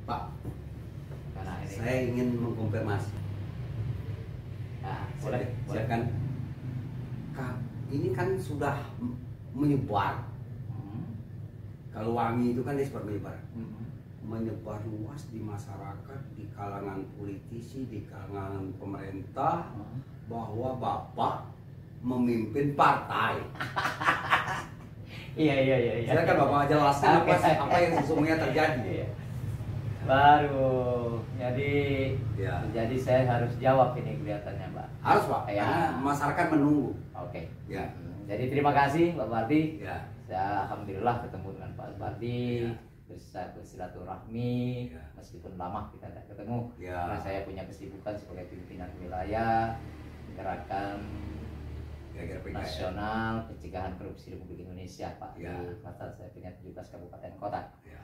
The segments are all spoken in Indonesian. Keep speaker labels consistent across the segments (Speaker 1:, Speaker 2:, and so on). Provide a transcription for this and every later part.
Speaker 1: Pak,
Speaker 2: Karena ini.
Speaker 1: saya ingin mengkonfirmasi.
Speaker 2: Nah, boleh.
Speaker 1: Silakan. Ini kan sudah menyebar. Kalau wangi itu kan dia sempat menyebar. Menyebar luas di masyarakat, di kalangan politisi, di kalangan pemerintah, bahwa Bapak memimpin partai.
Speaker 2: Iya.
Speaker 1: Silakan Bapak jelaskan apa yang sesungguhnya terjadi.
Speaker 2: Iya. Baru, jadi saya harus jawab ini kelihatannya, Pak.
Speaker 1: Harus Pak,
Speaker 2: Ya.
Speaker 1: karena masyarakat menunggu.
Speaker 2: Oke.
Speaker 1: Ya.
Speaker 2: Jadi terima kasih Pak Bardi.
Speaker 1: Ya.
Speaker 2: Saya alhamdulillah ketemu dengan Pak Bardi.
Speaker 1: Ya.
Speaker 2: Bisa bersilaturahmi,
Speaker 1: Ya.
Speaker 2: meskipun lama kita tidak ketemu.
Speaker 1: Ya.
Speaker 2: Karena saya punya kesibukan sebagai pimpinan wilayah gerakan
Speaker 1: Kira-kira PKN.
Speaker 2: nasional pencegahan korupsi Republik Indonesia, Pak.
Speaker 1: Ya.
Speaker 2: Di masa saya punya 17 kabupaten kota.
Speaker 1: Ya.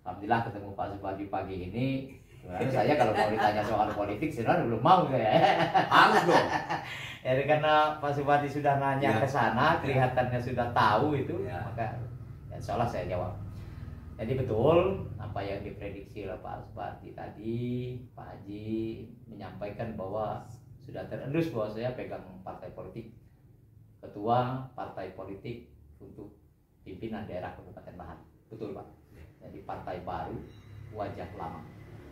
Speaker 2: Alhamdulillah ketemu Pak Supardi pagi ini. Sebenarnya saya kalau mau ditanya soal politik sebenarnya belum mau saya.
Speaker 1: Harus dong.
Speaker 2: Jadi karena Pak Supardi sudah nanya
Speaker 1: Ya.
Speaker 2: ke sana, kelihatannya sudah tahu itu,
Speaker 1: Ya.
Speaker 2: maka insya Allah saya jawab. Jadi betul apa yang diprediksi oleh Pak Supardi tadi, Pak Haji menyampaikan bahwa sudah terendus bahwa saya pegang partai politik, ketua partai politik untuk pimpinan daerah Kabupaten Lahat. Betul Pak. Jadi partai baru, wajah lama.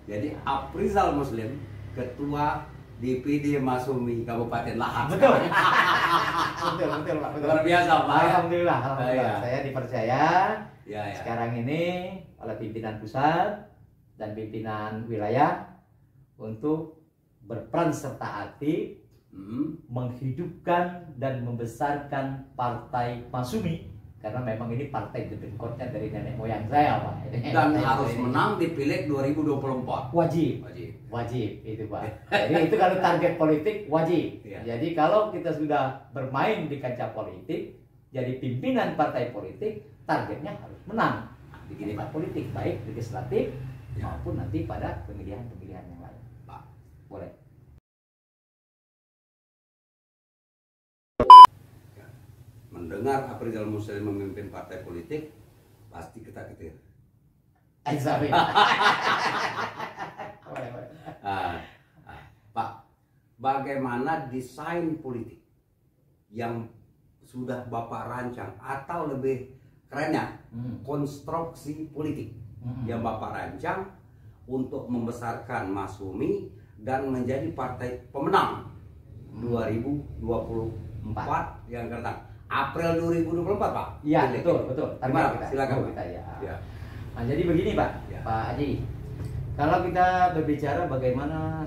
Speaker 1: Jadi Aprizal Muslim, ketua DPD Masumi Kabupaten Lahat.
Speaker 2: Betul. betul Pak. Betul.
Speaker 1: Luar biasa Pak.
Speaker 2: Alhamdulillah,
Speaker 1: Ya.
Speaker 2: saya dipercaya
Speaker 1: Ya, ya.
Speaker 2: sekarang ini oleh pimpinan pusat dan pimpinan wilayah untuk berperan serta aktif menghidupkan dan membesarkan partai Masumi, karena memang ini partai debengkotnya dari nenek moyang saya Pak.
Speaker 1: Dan harus menang di Pileg 2024.
Speaker 2: Wajib itu Pak. Jadi itu kalau target politik wajib.
Speaker 1: Ya.
Speaker 2: Jadi kalau kita sudah bermain di kancah politik, jadi pimpinan partai politik, targetnya harus menang di kancah politik, baik legislatif
Speaker 1: Ya.
Speaker 2: maupun nanti pada pemilihan-pemilihan yang lain.
Speaker 1: Pak.
Speaker 2: Boleh.
Speaker 1: Mendengar Aprizal Muslim memimpin partai politik, pasti kita ketir.
Speaker 2: Boleh, boleh.
Speaker 1: Pak, bagaimana desain politik yang sudah Bapak rancang, atau lebih kerennya konstruksi politik yang Bapak rancang untuk membesarkan Masumi dan menjadi partai pemenang 2024 yang akan datang. April 2024 Pak.
Speaker 2: Iya, betul.
Speaker 1: Gimana,
Speaker 2: Target
Speaker 1: silakan, Pak.
Speaker 2: kita ya.
Speaker 1: Ya.
Speaker 2: Nah, jadi begini Pak,
Speaker 1: Ya.
Speaker 2: Pak Haji. Kalau kita berbicara bagaimana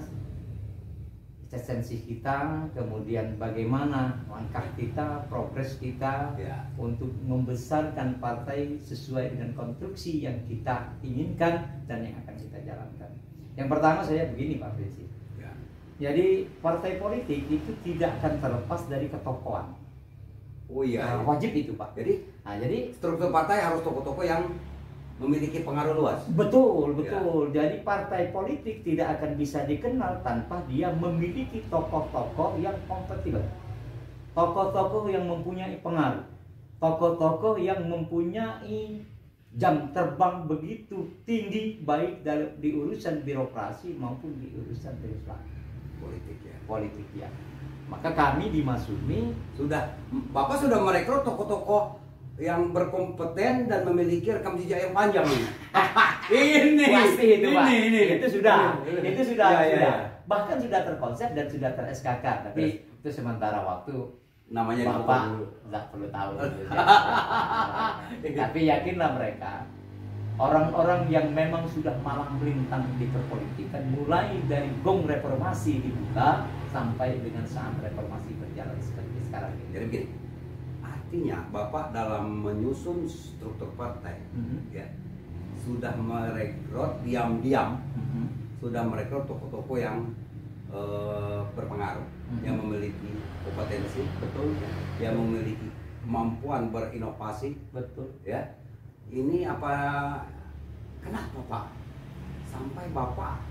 Speaker 2: esensi kita, kemudian bagaimana langkah kita, progres kita
Speaker 1: Ya.
Speaker 2: untuk membesarkan partai sesuai dengan konstruksi yang kita inginkan dan yang akan kita jalankan. Yang pertama saya begini Pak Prinsip.
Speaker 1: Ya.
Speaker 2: Jadi partai politik itu tidak akan terlepas dari ketokohan.
Speaker 1: Oh iya.
Speaker 2: Wajib itu Pak.
Speaker 1: Jadi
Speaker 2: Jadi
Speaker 1: struktur partai harus tokoh-tokoh yang memiliki pengaruh luas.
Speaker 2: betul. Jadi partai politik tidak akan bisa dikenal tanpa dia memiliki tokoh-tokoh yang kompatibel, tokoh-tokoh yang mempunyai pengaruh, tokoh-tokoh yang mempunyai jam terbang begitu tinggi baik di urusan birokrasi maupun di urusan legislatif politik ya. Maka kami di Masumi
Speaker 1: Bapak sudah merekrut tokoh-tokoh yang berkompeten dan memiliki rekam jejak yang panjang ini. Ini
Speaker 2: pasti itu Pak.
Speaker 1: ini.
Speaker 2: Itu sudah
Speaker 1: Ya.
Speaker 2: bahkan sudah terkonsep dan sudah ter-SKK, tapi itu sementara waktu.
Speaker 1: Namanya
Speaker 2: Bapak nggak perlu tahu. Tapi yakinlah mereka, orang-orang yang memang sudah malang melintang di perpolitikan, mulai dari gong reformasi dibuka sampai dengan saat reformasi berjalan seperti sekarang ini.
Speaker 1: Jadi begini, artinya Bapak dalam menyusun struktur partai ya, sudah merekrut diam-diam, sudah merekrut tokoh-tokoh yang berpengaruh, yang memiliki kompetensi,
Speaker 2: Betul.
Speaker 1: yang memiliki kemampuan berinovasi,
Speaker 2: Betul.
Speaker 1: ya. Ini kenapa Pak sampai Bapak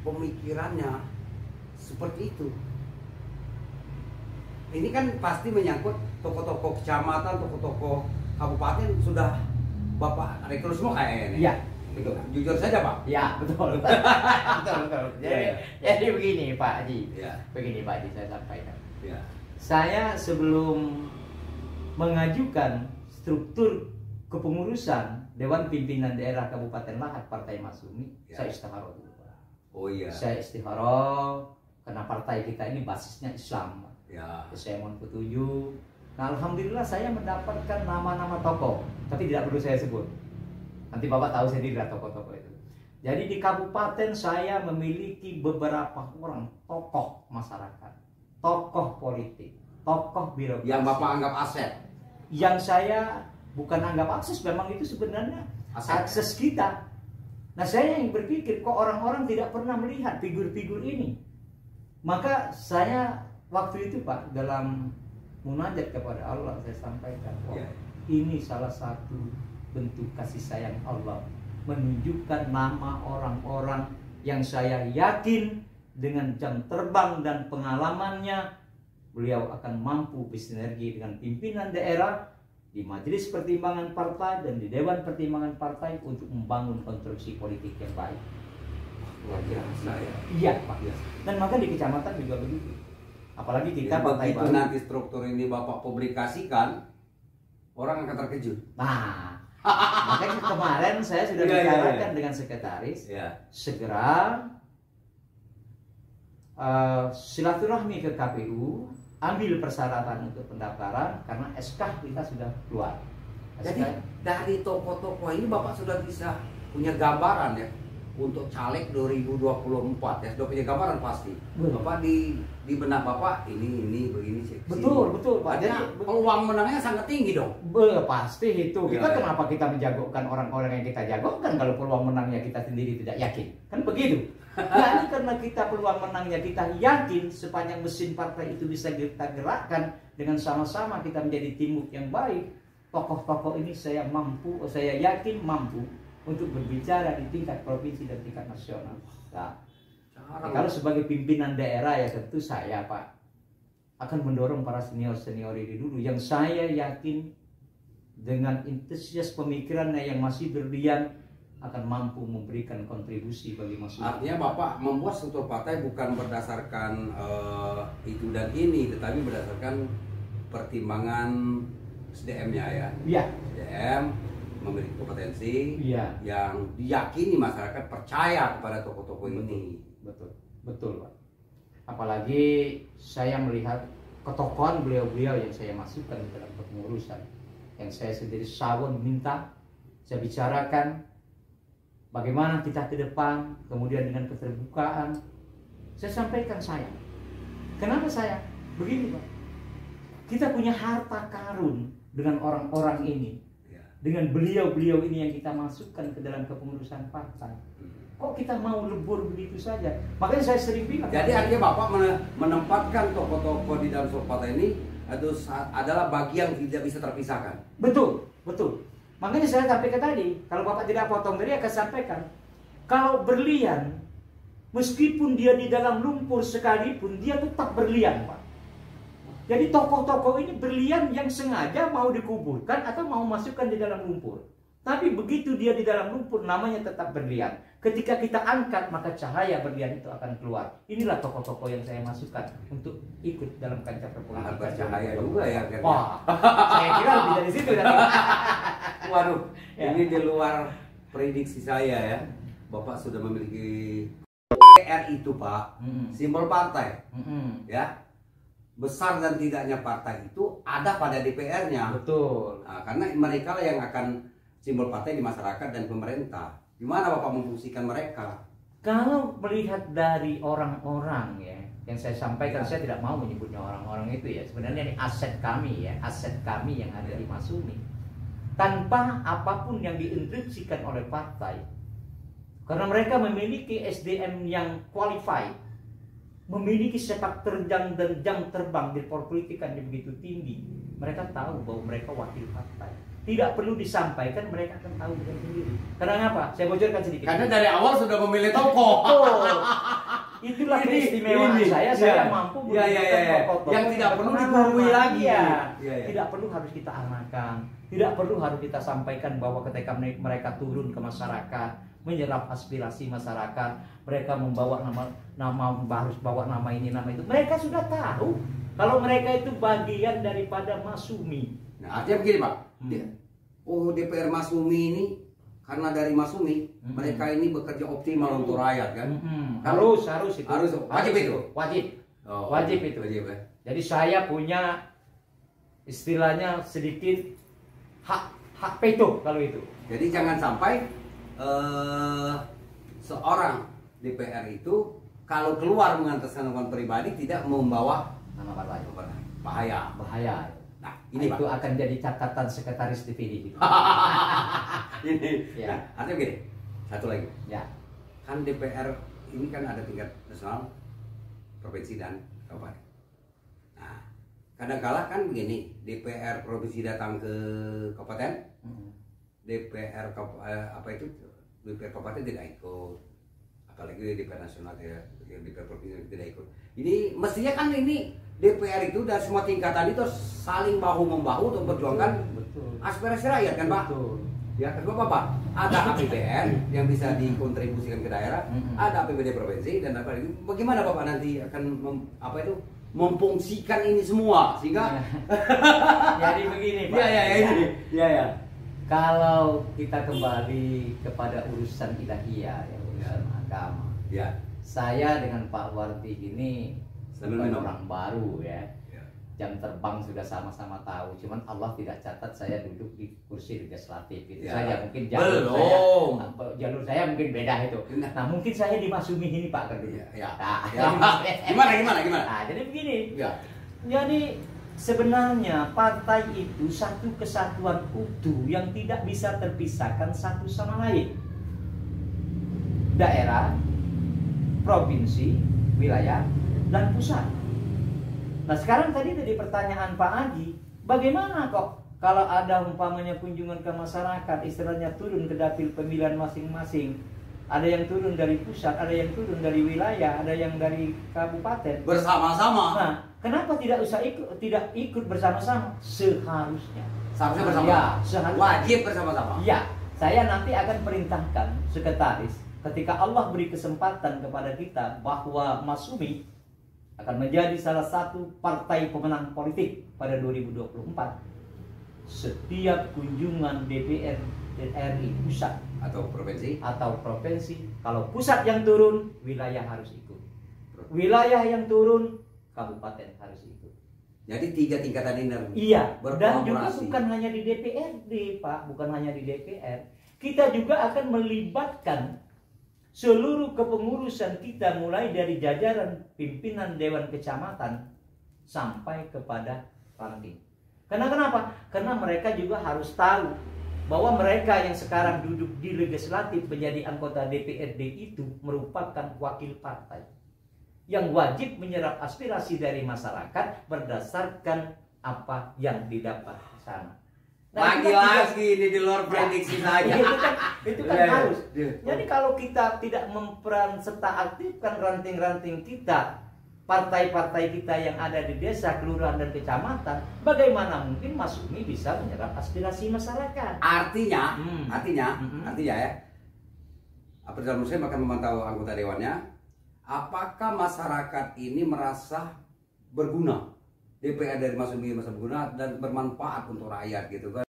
Speaker 1: pemikirannya seperti itu? Ini kan pasti menyangkut tokoh-tokoh kecamatan, tokoh-tokoh kabupaten sudah Bapak rekrut semua kayaknya.
Speaker 2: Iya.
Speaker 1: Betul. Jujur saja Pak.
Speaker 2: Ya betul. betul. Jadi begini Pak Haji.
Speaker 1: Ya.
Speaker 2: Begini Pak Haji saya sampaikan.
Speaker 1: Ya.
Speaker 2: Saya sebelum mengajukan struktur kepengurusan Dewan Pimpinan Daerah Kabupaten Lahat Partai Masyumi,
Speaker 1: Ya.
Speaker 2: saya istikharah dulu Pak.
Speaker 1: Oh iya.
Speaker 2: Saya istikharah karena partai kita ini basisnya Islam.
Speaker 1: Ya.
Speaker 2: Saya mohon petunjuk. Nah, alhamdulillah saya mendapatkan nama-nama tokoh, tapi tidak perlu saya sebut. Nanti Bapak tahu sendiri lah tokoh-tokoh itu. Jadi di kabupaten saya memiliki beberapa orang tokoh masyarakat, tokoh politik, tokoh birokrasi.
Speaker 1: Yang Bapak anggap aset.
Speaker 2: Yang saya bukan anggap akses, memang itu sebenarnya akses kita. Nah, saya yang berpikir kok orang-orang tidak pernah melihat figur-figur ini. Maka saya waktu itu Pak dalam munajat kepada Allah saya sampaikan,
Speaker 1: Ya.
Speaker 2: ini salah satu bentuk kasih sayang Allah, menunjukkan nama orang-orang yang saya yakin dengan jam terbang dan pengalamannya beliau akan mampu bersinergi dengan pimpinan daerah di majelis pertimbangan partai dan di dewan pertimbangan partai untuk membangun konstruksi politik yang baik.
Speaker 1: Luar biasa ya.
Speaker 2: Iya Pak. Dan maka di kecamatan juga begitu. Apalagi kita partai
Speaker 1: begitu
Speaker 2: baru.
Speaker 1: nanti struktur ini Bapak publikasikan, orang akan terkejut.
Speaker 2: Nah, makanya kemarin saya sudah
Speaker 1: Iya,
Speaker 2: bicarakan
Speaker 1: iya.
Speaker 2: dengan sekretaris,
Speaker 1: Ya.
Speaker 2: segera silaturahmi ke KPU, ambil persyaratan untuk pendaftaran karena SK kita sudah keluar.
Speaker 1: Jadi dari tokoh-tokoh ini Bapak sudah bisa punya gambaran ya untuk caleg 2024 ya, sudah punya gambaran pasti. Bapak di benak Bapak ini begini sih.
Speaker 2: Betul Pak.
Speaker 1: Jadi peluang menangnya sangat tinggi dong.
Speaker 2: Pasti itu. Kita
Speaker 1: Ya.
Speaker 2: kenapa kita menjagokan orang-orang yang kita jagokan kalau peluang menangnya kita sendiri tidak yakin? Kan begitu. Nah, ini karena kita peluang menangnya kita yakin, sepanjang mesin partai itu bisa kita gerakkan dengan sama-sama kita menjadi teamwork yang baik. Tokoh-tokoh ini saya yakin mampu untuk berbicara di tingkat provinsi dan tingkat nasional. Nah, kalau sebagai pimpinan daerah ya tentu saya Pak akan mendorong para senior-senior ini dulu yang saya yakin dengan antusias pemikirannya yang masih berlian akan mampu memberikan kontribusi bagi masyarakat.
Speaker 1: Artinya Bapak membuat struktur partai bukan berdasarkan itu dan ini, tetapi berdasarkan pertimbangan SDM-nya ya.
Speaker 2: Iya.
Speaker 1: SDM memiliki kompetensi
Speaker 2: Iya.
Speaker 1: yang diyakini masyarakat percaya kepada tokoh-tokoh ini.
Speaker 2: Betul Pak. Apalagi saya melihat ketokohan beliau-beliau yang saya masukkan di dalam kepengurusan, yang saya sendiri sawon minta, saya bicarakan bagaimana kita ke depan, kemudian dengan keterbukaan, saya sampaikan saya. Kenapa saya? Begini Pak, kita punya harta karun dengan orang-orang ini, dengan beliau-beliau ini yang kita masukkan ke dalam kepengurusan partai. Kok kita mau lebur begitu saja? Makanya saya sering bilang.
Speaker 1: Jadi artinya Bapak menempatkan tokoh-tokoh di dalam struktur partai ini adalah bagian yang tidak bisa terpisahkan.
Speaker 2: Betul. Makanya saya sampaikan tadi, kalau Bapak tidak potong tadi akan sampaikan, kalau berlian, meskipun dia di dalam lumpur sekalipun, dia tetap berlian Pak. Jadi tokoh-tokoh ini berlian yang sengaja mau dikuburkan atau mau masukkan di dalam lumpur. Tapi begitu dia di dalam lumpur, namanya tetap berlian. Ketika kita angkat, maka cahaya berlian itu akan keluar. Inilah tokoh-tokoh yang saya masukkan untuk ikut dalam kancah perpolitikan.
Speaker 1: Bercahaya juga ya.
Speaker 2: Wah, saya kira lebih dari situ.
Speaker 1: Waduh,
Speaker 2: Ya.
Speaker 1: ini di luar prediksi saya ya. Bapak sudah memiliki PR itu Pak, simbol partai, ya. Besar dan tidaknya partai itu ada pada DPR-nya.
Speaker 2: Betul.
Speaker 1: Nah, karena mereka lah yang akan simbol partai di masyarakat dan pemerintah. Gimana Bapak memfungsikan mereka?
Speaker 2: Kalau melihat dari orang-orang ya, yang saya sampaikan, saya tidak mau menyebutnya orang-orang itu ya. Sebenarnya ini aset kami ya, aset kami yang ada di Masyumi. Tanpa apapun yang diinstruksikan oleh partai. Karena mereka memiliki SDM yang qualified, memiliki sepak terjang dan jam terbang di perpolitikan yang begitu tinggi. Mereka tahu bahwa mereka wakil partai. Tidak perlu disampaikan, mereka akan tahu dengan sendiri. Karena apa? Saya bocorkan sedikit.
Speaker 1: Karena dari awal sudah memilih tokoh.
Speaker 2: Itulah keistimewaan saya mampu
Speaker 1: ya.
Speaker 2: tokoh-tokoh
Speaker 1: Yang tidak perlu digurui lagi.
Speaker 2: Ya.
Speaker 1: Ya.
Speaker 2: Tidak perlu harus kita arahkan, tidak perlu harus kita sampaikan bahwa ketika mereka turun ke masyarakat, menyerap aspirasi masyarakat. Mereka membawa harus bawa nama ini, nama itu. Mereka sudah tahu kalau mereka itu bagian daripada Masyumi.
Speaker 1: Nah, artinya begini Pak. Oh, DPR Masyumi ini karena dari Masyumi mereka ini bekerja optimal untuk rakyat kan?
Speaker 2: Harus itu.
Speaker 1: Harus wajib itu.
Speaker 2: Wajib.
Speaker 1: Oh,
Speaker 2: Wajib itu.
Speaker 1: Wajib, ya.
Speaker 2: Jadi saya punya istilahnya sedikit hak veto kalau itu.
Speaker 1: Jadi jangan sampai seorang DPR itu kalau keluar mengataskan nama pribadi tidak membawa
Speaker 2: Nama partai.
Speaker 1: bahaya.
Speaker 2: Bahaya.
Speaker 1: Nah, ini
Speaker 2: itu
Speaker 1: Pak.
Speaker 2: akan jadi catatan sekretaris DPD gitu.
Speaker 1: Ini.
Speaker 2: Ya.
Speaker 1: Nah, artinya begini. Satu lagi.
Speaker 2: Ya.
Speaker 1: Kan DPR ini kan ada tingkat nasional, provinsi dan kabupaten. Nah, kadang-kala kan begini, DPR provinsi datang ke kabupaten, DPR kabupaten tidak ikut, apalagi DPR nasional DPR provinsi tidak ikut. Ini mestinya kan ini DPR itu dan semua tingkatan itu saling bahu membahu untuk memperjuangkan aspirasi rakyat kan Pak?
Speaker 2: Betul.
Speaker 1: Ya, sebab apa? Ada APBN yang bisa dikontribusikan ke daerah, ada APBD provinsi dan apa itu. Bagaimana Bapak nanti akan memfungsikan ini semua sehingga
Speaker 2: Jadi begini Pak.
Speaker 1: Ya.
Speaker 2: Kalau kita kembali kepada urusan ilahiyah, ya, urusan agama.
Speaker 1: Ya.
Speaker 2: Saya dengan Pak Wardi ini
Speaker 1: Sambil
Speaker 2: bukan
Speaker 1: minum.
Speaker 2: orang baru ya.
Speaker 1: Ya.
Speaker 2: Jam terbang sudah sama-sama tahu. Cuman Allah tidak catat saya duduk di kursi legislatif itu
Speaker 1: Ya.
Speaker 2: saja. Mungkin jalur saya mungkin beda itu. Nah mungkin saya di Masyumi ini Pak kan dulu.
Speaker 1: Ya.
Speaker 2: Nah,
Speaker 1: Gimana?
Speaker 2: Nah, jadi begini.
Speaker 1: Ya.
Speaker 2: Jadi sebenarnya partai itu satu kesatuan utuh yang tidak bisa terpisahkan satu sama lain. Daerah, provinsi, wilayah, dan pusat. Nah sekarang tadi pertanyaan Pak Haji, bagaimana kok kalau ada umpamanya kunjungan ke masyarakat, istilahnya turun ke dapil pemilihan masing-masing, ada yang turun dari pusat, ada yang turun dari wilayah, ada yang dari kabupaten
Speaker 1: Bersama-sama.
Speaker 2: Nah, kenapa tidak ikut bersama-sama? Seharusnya.
Speaker 1: Seharusnya bersama.
Speaker 2: Ya, seharusnya.
Speaker 1: Wajib bersama-sama.
Speaker 2: Ya, saya nanti akan perintahkan sekretaris ketika Allah beri kesempatan kepada kita bahwa Masyumi akan menjadi salah satu partai pemenang politik pada 2024. Setiap kunjungan DPR RI pusat
Speaker 1: Atau provinsi.
Speaker 2: Kalau pusat yang turun, wilayah harus ikut. Wilayah yang turun, kabupaten harus ikut.
Speaker 1: Jadi 3 tingkatan ini harus
Speaker 2: Iya, dan juga
Speaker 1: berkolaborasi.
Speaker 2: bukan hanya di DPRD, Pak, bukan hanya di DPR. Kita juga akan melibatkan seluruh kepengurusan kita mulai dari jajaran pimpinan Dewan Kecamatan sampai kepada ranting. Karena kenapa? Karena mereka juga harus tahu bahwa mereka yang sekarang duduk di legislatif menjadi anggota DPRD itu merupakan wakil partai yang wajib menyerap aspirasi dari masyarakat berdasarkan apa yang didapat di sana.
Speaker 1: Lagi-lagi ini di luar prediksi saja.
Speaker 2: Itu kan harus. Jadi kalau kita tidak memperan serta aktifkan ranting-ranting kita, partai-partai kita yang ada di desa, kelurahan dan kecamatan, bagaimana mungkin Masyumi bisa menyerap aspirasi masyarakat?
Speaker 1: Artinya ya, Aprisal Muslim akan memantau anggota dewannya. Apakah masyarakat ini merasa berguna? DPR dari Masyumi merasa berguna dan bermanfaat untuk rakyat gitu kan?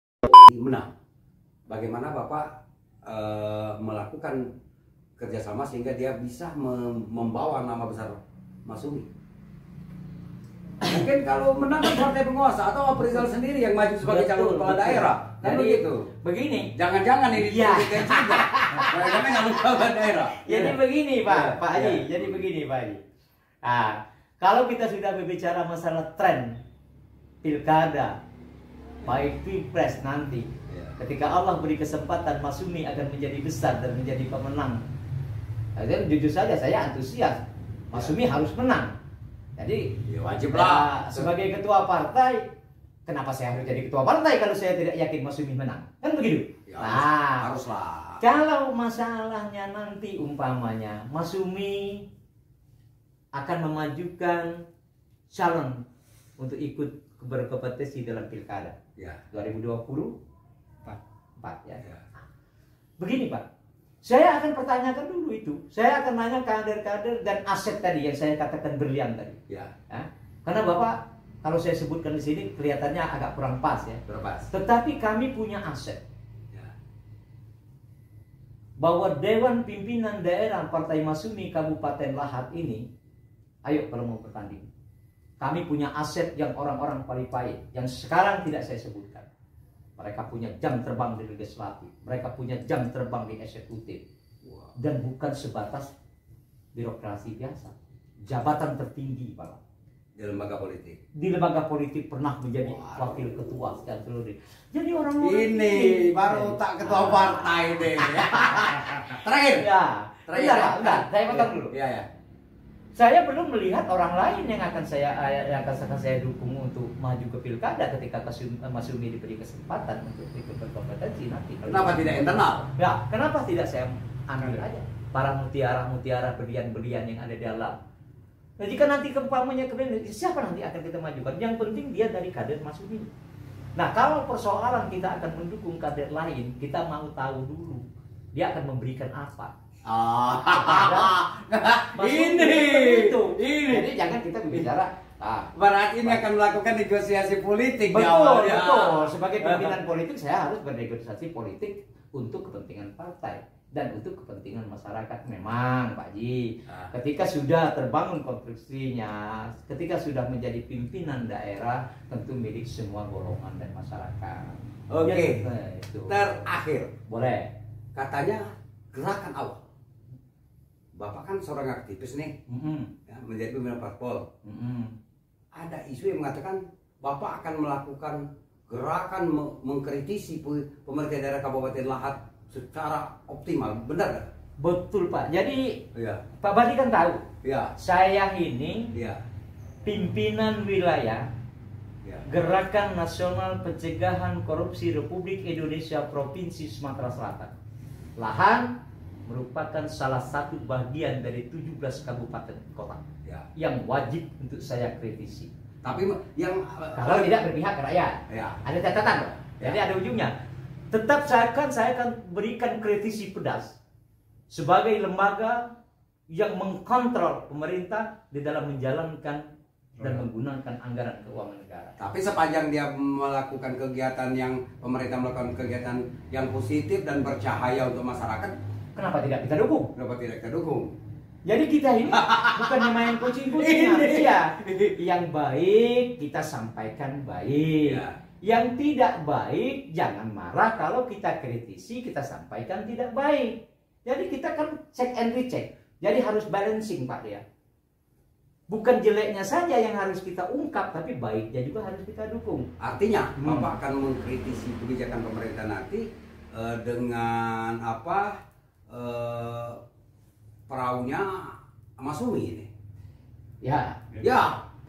Speaker 1: Menang. Bagaimana Bapak melakukan kerjasama sehingga dia bisa membawa nama besar Masyumi? Mungkin kalau menang partai penguasa atau Aprisal sendiri yang maju sebagai calon kepala daerah. Kan begitu.
Speaker 2: Begini.
Speaker 1: Jangan-jangan ini
Speaker 2: Ya.
Speaker 1: juga. Bagaimana calon kepala daerah?
Speaker 2: Jadi begini Pak
Speaker 1: Ya,
Speaker 2: Haji.
Speaker 1: ya.
Speaker 2: Jadi begini Pak Haji. Nah, kalau kita sudah berbicara masalah tren pilkada, baik pilpres nanti,
Speaker 1: Ya.
Speaker 2: ketika Allah beri kesempatan Masyumi akan menjadi besar dan menjadi pemenang. Dan jujur saja saya antusias. Masyumi harus menang. Jadi
Speaker 1: Ya, wajib lah.
Speaker 2: sebagai ketua partai, kenapa saya harus jadi ketua partai kalau saya tidak yakin Masyumi menang? Kan begitu.
Speaker 1: Ya,
Speaker 2: Nah,
Speaker 1: haruslah.
Speaker 2: kalau masalahnya nanti umpamanya Masyumi akan memajukan calon untuk ikut berkompetisi dalam pilkada
Speaker 1: Ya.
Speaker 2: 2024 ya.
Speaker 1: Ya.
Speaker 2: Begini Pak, Saya akan pertanyakan dulu itu. Saya akan nanya kader-kader dan aset tadi yang saya katakan berlian tadi.
Speaker 1: Ya.
Speaker 2: Karena Bapak kalau saya sebutkan di sini kelihatannya agak kurang pas ya.
Speaker 1: Berpas.
Speaker 2: Tetapi kami punya aset.
Speaker 1: Ya.
Speaker 2: Bahwa Dewan Pimpinan Daerah Partai Masyumi Kabupaten Lahat ini, ayo kalau mau bertanding. Kami punya aset yang orang-orang qualified yang sekarang tidak saya sebutkan. Mereka punya jam terbang di legislatif, mereka punya jam terbang di eksekutif, dan bukan sebatas birokrasi biasa, jabatan tertinggi Pak.
Speaker 1: Di lembaga politik.
Speaker 2: Di lembaga politik pernah menjadi wakil ketua sekian periode. Jadi orang
Speaker 1: ini baru tak ketua partai deh. Terakhir.
Speaker 2: Ya.
Speaker 1: Terakhir.
Speaker 2: Enggak, saya potong dulu.
Speaker 1: Iya ya.
Speaker 2: Saya belum melihat orang lain yang akan saya dukung untuk maju ke pilkada ketika Masyumi diberi kesempatan untuk ikut berkompetensi nanti.
Speaker 1: Kenapa tidak internal?
Speaker 2: Ya, kenapa tidak saya ambil aja para mutiara-mutiara berlian-berlian yang ada di dalam. Nah, jika nanti keumpamanya kemudian siapa nanti akan kita majukan? Yang penting dia dari kader Masyumi. Nah, kalau persoalan kita akan mendukung kader lain, kita mau tahu dulu dia akan memberikan apa.
Speaker 1: Ini.
Speaker 2: Jadi jangan kita berbicara.
Speaker 1: Berarti ini akan melakukan negosiasi politik.
Speaker 2: Betul, betul. Sebagai pimpinan politik saya harus bernegosiasi politik untuk kepentingan partai dan untuk kepentingan masyarakat. Memang Pak Ji, ketika sudah terbangun konstruksinya, ketika sudah menjadi pimpinan daerah, tentu milik semua golongan dan masyarakat.
Speaker 1: Oke.
Speaker 2: Itu.
Speaker 1: Terakhir,
Speaker 2: boleh.
Speaker 1: Katanya gerakan awal. Bapak kan seorang aktivis nih, ya, menjadi pimpinan parpol. Ada isu yang mengatakan Bapak akan melakukan gerakan mengkritisi pemerintah daerah Kabupaten Lahat secara optimal, benar nggak?
Speaker 2: Betul Pak. Jadi
Speaker 1: ya.
Speaker 2: Pak Badi kan tahu,
Speaker 1: ya.
Speaker 2: Saya ini
Speaker 1: ya.
Speaker 2: pimpinan wilayah
Speaker 1: ya.
Speaker 2: Gerakan Nasional Pencegahan Korupsi Republik Indonesia Provinsi Sumatera Selatan. Lahan merupakan salah satu bagian dari 17 kabupaten kota yang wajib untuk saya kritisi.
Speaker 1: Tapi yang
Speaker 2: kalau tidak berpihak ke rakyat, ada catatan, jadi ada ujungnya. Tetap saya akan berikan kritisi pedas sebagai lembaga yang mengkontrol pemerintah di dalam menjalankan dan menggunakan anggaran keuangan negara.
Speaker 1: Tapi sepanjang dia melakukan kegiatan yang pemerintah melakukan kegiatan yang positif dan bercahaya untuk masyarakat, kenapa tidak kita dukung? Kenapa tidak kita dukung?
Speaker 2: Jadi kita ini bukannya main kucing-kucingan, ya. Yang baik kita sampaikan baik. Yang tidak baik jangan marah kalau kita kritisi, kita sampaikan tidak baik. Jadi kita kan check and recheck. Jadi harus balancing Pak ya. Bukan jeleknya saja yang harus kita ungkap, tapi baiknya juga harus kita dukung. Artinya Bapak akan mengkritisi kebijakan pemerintah nanti dengan apa? Perahunya Masyumi ini. Ya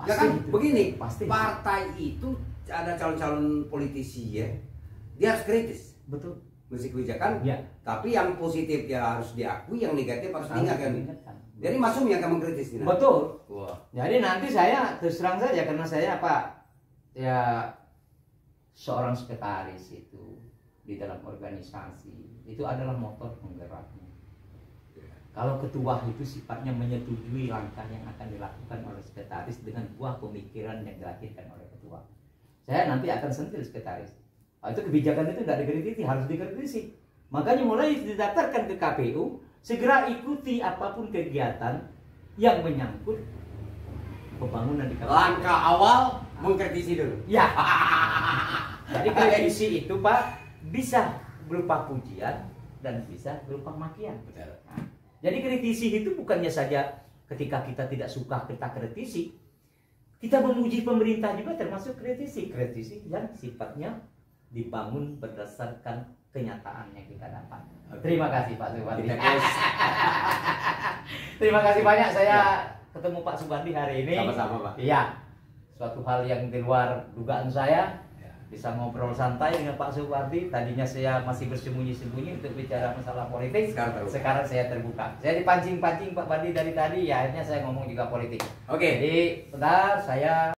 Speaker 2: kan itu. Begini, pasti. Partai itu ada calon-calon politisi ya, dia harus kritis. Betul. Musik kebijakan. Ya. Tapi yang positif ya harus diakui, yang negatif harus diingatkan. Jadi Masyumi yang akan mengkritis ini. Betul. Wah. Jadi nanti saya terus terang saja karena saya ya seorang sekretaris itu di dalam organisasi itu adalah motor penggeraknya. Kalau ketua itu sifatnya menyetujui langkah yang akan dilakukan oleh sekretaris dengan buah pemikiran yang dilahirkan oleh ketua. Saya nanti akan sentil sekretaris. Itu kebijakan itu tidak dikritisi, harus dikritisi. Makanya mulai didaftarkan ke KPU, segera ikuti apapun kegiatan yang menyangkut pembangunan di KPU. Langkah awal mengkritisi dulu. Ya. Jadi kritisi itu Pak bisa berupa pujian dan bisa berupa makian. Betul. Jadi kritisi itu bukannya saja ketika kita tidak suka kita kritisi, kita memuji pemerintah juga termasuk kritisi. Kritisi yang sifatnya dibangun berdasarkan kenyataan yang kita dapat. Terima kasih Pak Subandi. Terima kasih banyak saya ketemu Pak Subandi hari ini. Sama-sama Pak. Iya, suatu hal yang di luar dugaan saya. Bisa ngobrol santai dengan Pak Subandi. Tadinya saya masih bersembunyi-sembunyi untuk bicara masalah politik. Sekarang saya terbuka. Saya dipancing-pancing Pak Bandi dari tadi, ya akhirnya saya ngomong juga politik. Oke. Jadi bentar saya